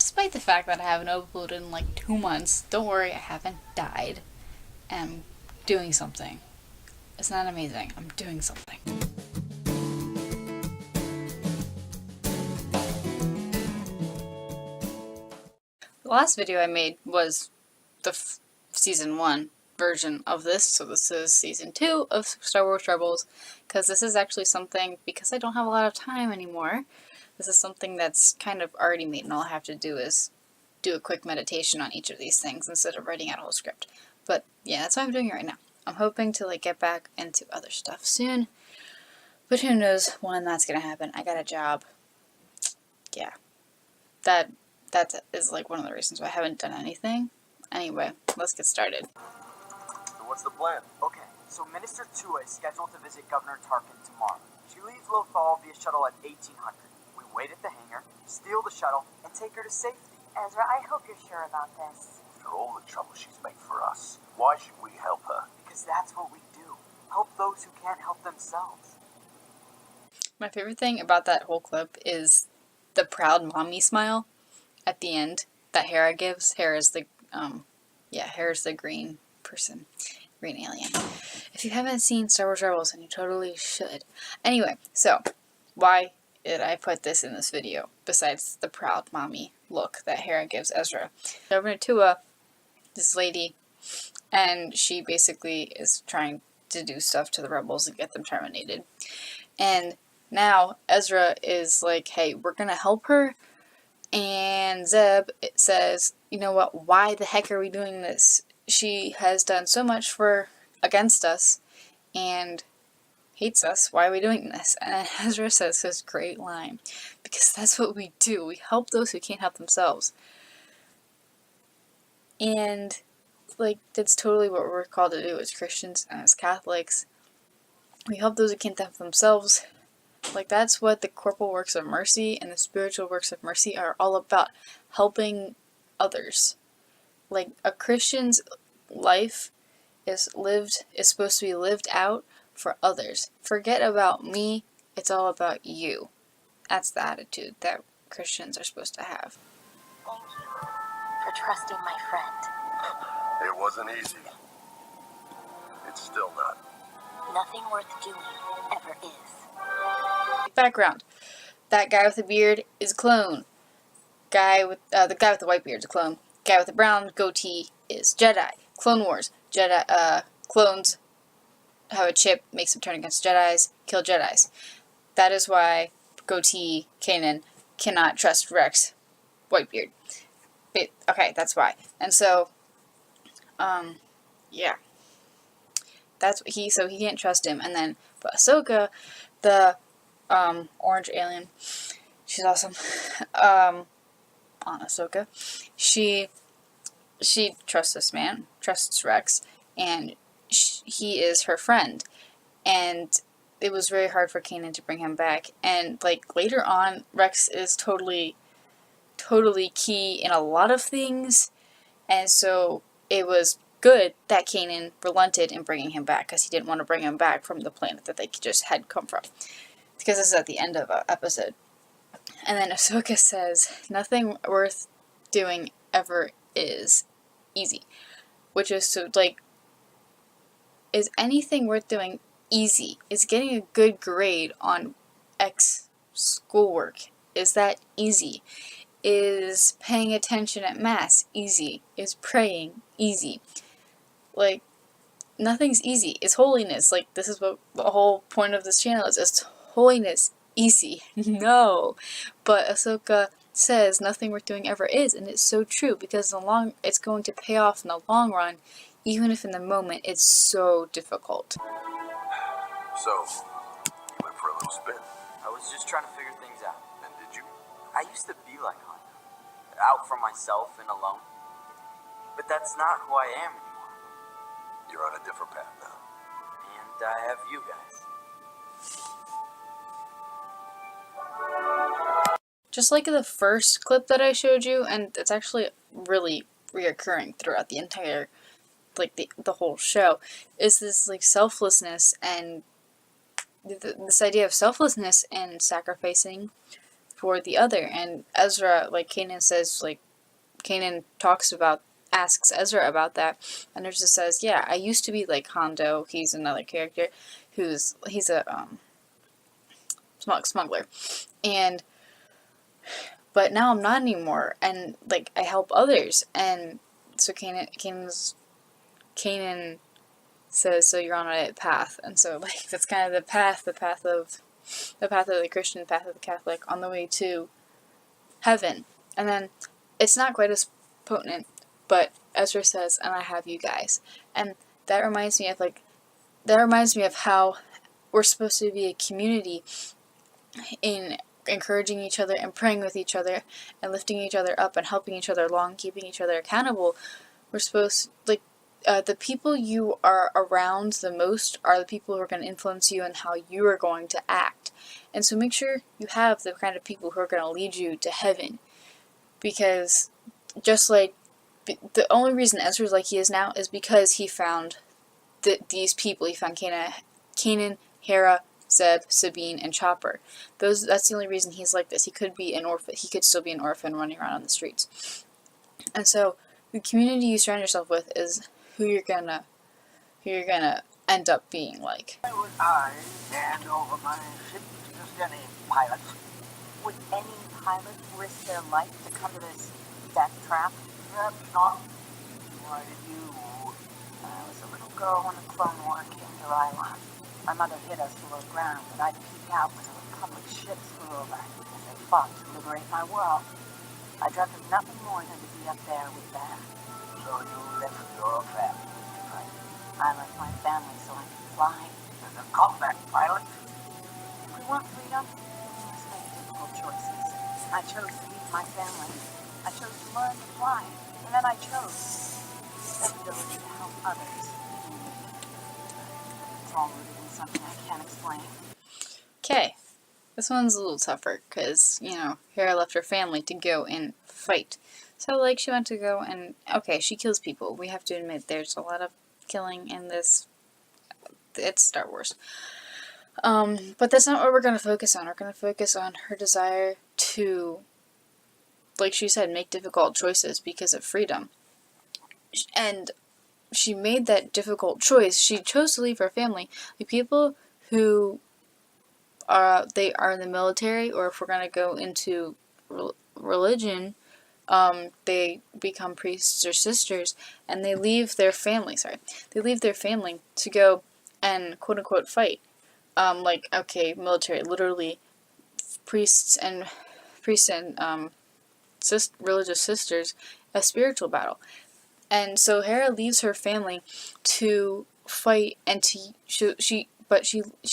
Despite the fact that I haven't uploaded in like 2 months, don't worry, I haven't died. I'm doing something. It's not amazing. I'm doing something. The last video I made was the season 1 version of this, so this is season 2 of Star Wars Rebels, because this is actually something, because I don't have a lot of time anymore, this is something that's kind of already made, and all I have to do is do a quick meditation on each of these things instead of writing out a whole script. But yeah, that's what I'm doing right now. I'm hoping to like get back into other stuff soon, but who knows when that's gonna happen. I got a job. Yeah, that is like one of the reasons why I haven't done anything. Anyway, let's get started. So what's the plan? Okay, so Minister Tua is scheduled to visit Governor Tarkin tomorrow. She leaves Lothal via shuttle at 1800. We wait at the hangar, steal the shuttle, and take her to safety. Ezra, I hope you're sure about this. After all the trouble she's made for us, why should we help her? Because that's what we do. Help those who can't help themselves. My favorite thing about that whole clip is the proud mommy smile at the end that Hera gives. Hera's the green person. Green alien. If you haven't seen Star Wars Rebels, then you totally should. Anyway, so why did I put this in this video besides the proud mommy look that Hera gives Ezra? Governor Tua, this lady, and she basically is trying to do stuff to the rebels and get them terminated. And now Ezra is like, hey, we're gonna help her. And Zeb says, you know what, why the heck are we doing this? She has done so much against us and hates us. Why are we doing this? And Ezra says this great line, because that's what we do. We help those who can't help themselves. And like, that's totally what we're called to do as Christians and as Catholics. We help those who can't help themselves. Like, that's what the corporal works of mercy and the spiritual works of mercy are all about. Helping others. Like, a Christian's life is supposed to be lived out for others. Forget about me, it's all about you. That's the attitude that Christians are supposed to have. Thank you for trusting my friend. It wasn't easy. It's still not. Nothing worth doing ever is. Background. That guy with the beard is a clone. The guy with the white beard is a clone. Guy with the brown goatee is Jedi. Clone Wars. Jedi clones have a chip, makes them turn against Jedis, kill Jedis. That is why goatee Kanan cannot trust Rex Whitebeard. Okay, that's why. And so, yeah. That's what he can't trust him. And then, but Ahsoka, the orange alien, she's awesome. On Ahsoka, she trusts this man, trusts Rex, and he is her friend. And it was very hard for Kanan to bring him back. And like later on, Rex is totally key in a lot of things, and so it was good that Kanan relented in bringing him back, because he didn't want to bring him back from the planet that they just had come from, because this is at the end of an episode. And then Ahsoka says, nothing worth doing ever is easy, which is so like, is anything worth doing easy? Is getting a good grade on X schoolwork, is that easy? Is paying attention at mass easy? Is praying easy? Like, nothing's easy. It's holiness. Like, this is what the whole point of this channel is. It's holiness easy? No. But Ahsoka says nothing worth doing ever is, and it's so true, because it's going to pay off in the long run, even if in the moment it's so difficult. So, you went for a little spin. I was just trying to figure things out. And did you? I used to be like Hunter, out for myself and alone. But that's not who I am anymore. You're on a different path now. And I have you guys. Just like the first clip that I showed you, and it's actually really reoccurring throughout the entire, like the whole show, is this like selflessness, and this idea of selflessness and sacrificing for the other. And Ezra, like Kanan says, like Kanan asks Ezra about that, and Ezra says, yeah, I used to be like Hondo. He's another character he's a smuggler, and but now I'm not anymore, and like I help others. And so Kanan says, so you're on a path. And so like that's kind of the path of the Christian, the path of the Catholic, on the way to heaven. And then it's not quite as potent, but Ezra says, and I have you guys. And that reminds me of how we're supposed to be a community in encouraging each other and praying with each other and lifting each other up and helping each other along, keeping each other accountable. We're supposed, like, the people you are around the most are the people who are going to influence you and how you are going to act. And so make sure you have the kind of people who are going to lead you to heaven. Because just like the only reason Ezra's like he is now is because he found these people. He found Kanan, Hera, Zeb, Sabine, and Chopper. That's the only reason he's like this. He could be an orphan. He could still be an orphan running around on the streets. And so the community you surround yourself with is who you're gonna end up being like. Would I hand over my ship to just any pilot? Would any pilot risk their life to come to this death trap? Perhaps not. Why did you? I was a little girl when the Clone War came to Rylan. My mother hid us below ground, and I'd peek out when the Republic ships flew over as they fought to liberate my world. I dreamt of nothing more than to be up there with them. So you left your family to fight. I left my family so I could fly. As a combat pilot? If we want freedom, we must make difficult choices. I chose to leave my family. I chose to learn to fly. And then I chose the ability to help others. It's all rooted in something I can't explain. Okay, this one's a little tougher because, Hera left her family to go and fight. So, like, she went to go and, okay, she kills people. We have to admit there's a lot of killing in this. It's Star Wars. But that's not what we're going to focus on. We're going to focus on her desire to, like she said, make difficult choices because of freedom. And she made that difficult choice. She chose to leave her family. The people who they are in the military, or if we're going to go into religion, they become priests or sisters, and they leave their family. They leave their family to go and quote unquote fight. Military, literally, priests and religious sisters, a spiritual battle. And so Hera leaves her family to fight, and she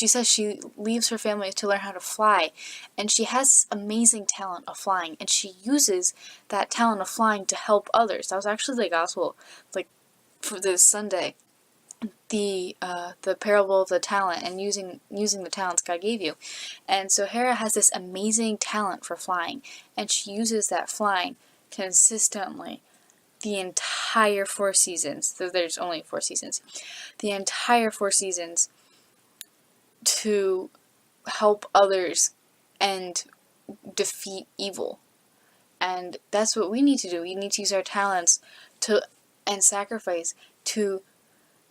says she leaves her family to learn how to fly, and she has amazing talent of flying, and she uses that talent of flying to help others. That was actually the gospel, like, for this Sunday, the parable of the talent, and using the talents God gave you. And so Hera has this amazing talent for flying, and she uses that flying consistently the entire 4 seasons. So there's only 4 seasons. The entire 4 seasons to help others and defeat evil. And that's what we need to do. We need to use our talents and sacrifice to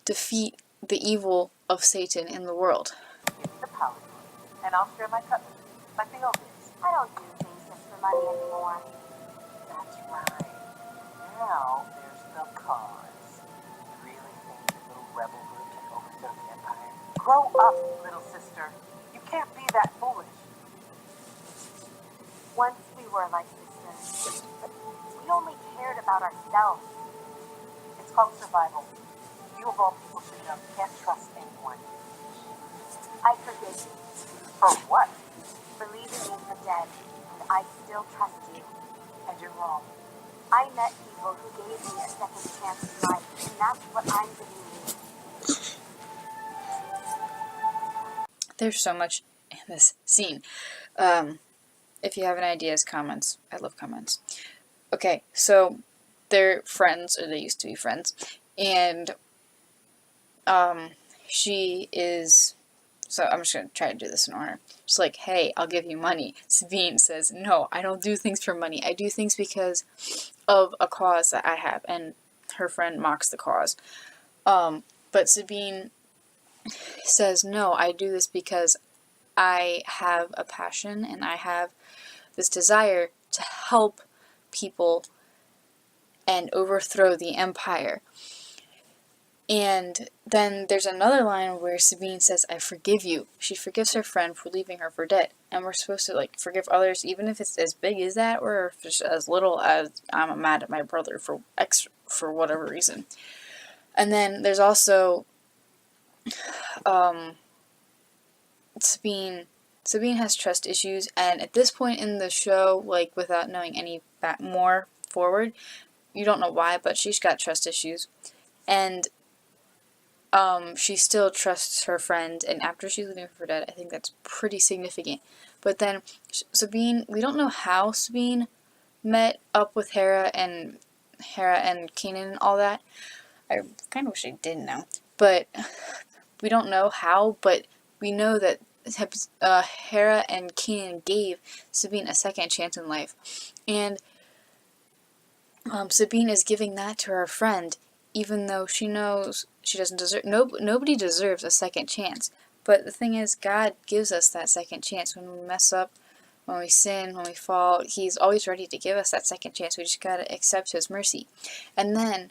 defeat the evil of Satan in the world. Give me the power, and I'll share my cutlery, like the old days. I don't do things just for money anymore. That's right. Now there's the cause. You really think the little rebel group can overthrow the Empire? Grow up, little sister. You can't be that foolish. Once we were like sisters, but we only cared about ourselves. It's called survival. You of all people should know you can't trust anyone. I forgive you. For what? For leaving me for dead, and I still trust you. And you're wrong. I met people who gave me a second chance in life, and that's what I'm giving you. There's so much in this scene. If you have any ideas, comments. I love comments. Okay, so they're friends, or they used to be friends, and she is So I'm just going to try to do this in order. She's like, hey, I'll give you money. Sabine says, no, I don't do things for money. I do things because of a cause that I have. And her friend mocks the cause. But Sabine says, no, I do this because I have a passion and I have this desire to help people and overthrow the empire. And then there's another line where Sabine says, I forgive you. She forgives her friend for leaving her for dead. And we're supposed to like forgive others, even if it's as big as that, or if it's as little as I'm mad at my brother for whatever reason. And then there's also Sabine has trust issues, and at this point in the show, like without knowing any more forward, you don't know why, but she's got trust issues. And she still trusts her friend, and after she's leaving for dead, I think that's pretty significant. But then Sabine, we don't know how Sabine met up with Hera and Kanan and all that. I kind of wish I did know, but we don't know how. But we know that Hera and Kanan gave Sabine a second chance in life, and Sabine is giving that to her friend, even though she knows she doesn't deserve. Nobody deserves a second chance. But the thing is, God gives us that second chance when we mess up, when we sin, when we fall. He's always ready to give us that second chance. We just gotta accept His mercy, and then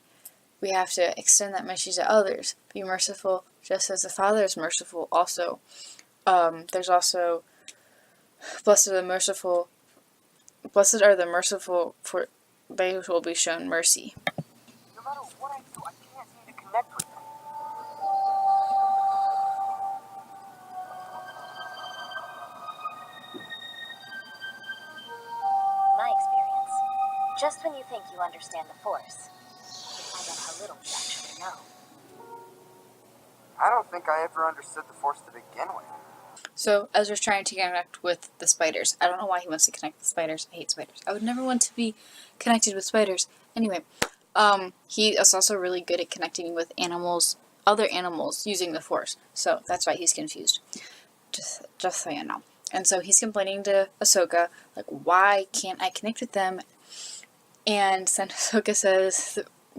we have to extend that mercy to others. Be merciful, just as the Father is merciful. Also, there's also blessed are the merciful, for they will be shown mercy. No matter what I do, I can't seem to connect with them. My experience, just when you think you understand the Force, you find out how little you actually know. I don't think I ever understood the Force to begin with. So Ezra's trying to connect with the spiders. I don't know why he wants to connect with spiders. I hate spiders. I would never want to be connected with spiders. Anyway, he is also really good at connecting with animals, other animals, using the Force. So that's why he's confused. Just so you know. And so he's complaining to Ahsoka, like, why can't I connect with them? And then Ahsoka says,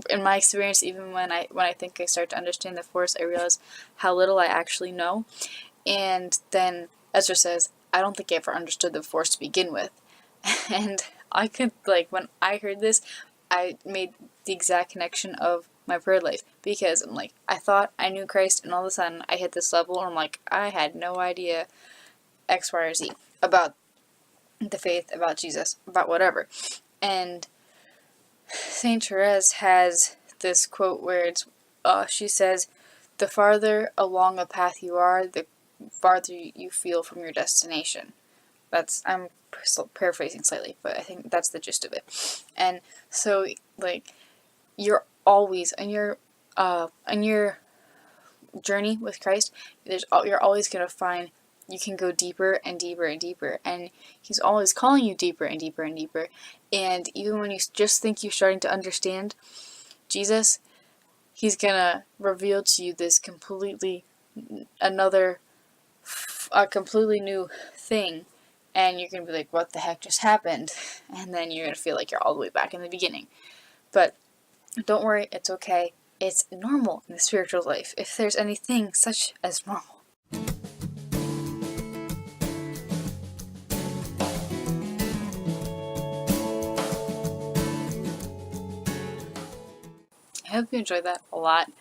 in my experience, even when I think I start to understand the Force, I realize how little I actually know. And then Ezra says, I don't think I ever understood the Force to begin with. And I could, like, when I heard this, I made the exact connection of my prayer life. Because I'm like, I thought I knew Christ, and all of a sudden I hit this level, and I'm like, I had no idea X, Y, or Z about the faith, about Jesus, about whatever. And Saint Therese has this quote where she says, the farther along a path you are, the farther you feel from your destination. I'm paraphrasing slightly, but I think that's the gist of it. And so, like, you're always on your journey with Christ. You're always gonna find you can go deeper and deeper and deeper, and He's always calling you deeper and deeper and deeper. And even when you just think you're starting to understand Jesus, He's gonna reveal to you this completely a completely new thing, and you're gonna be like, what the heck just happened? And then you're gonna feel like you're all the way back in the beginning. But don't worry, it's okay. It's normal in the spiritual life, if there's anything such as normal. I hope you enjoyed that a lot.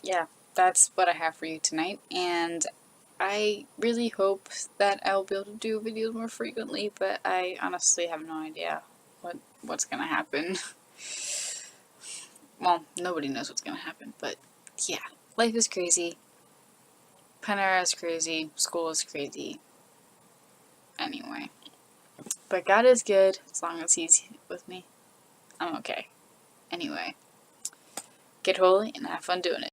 Yeah, that's what I have for you tonight, and I really hope that I'll be able to do videos more frequently, but I honestly have no idea what's gonna happen. Well, nobody knows what's gonna happen, but yeah, life is crazy. Panera is crazy. School is crazy. Anyway, but God is good as long as He's with me. I'm okay. Anyway, get holy and have fun doing it.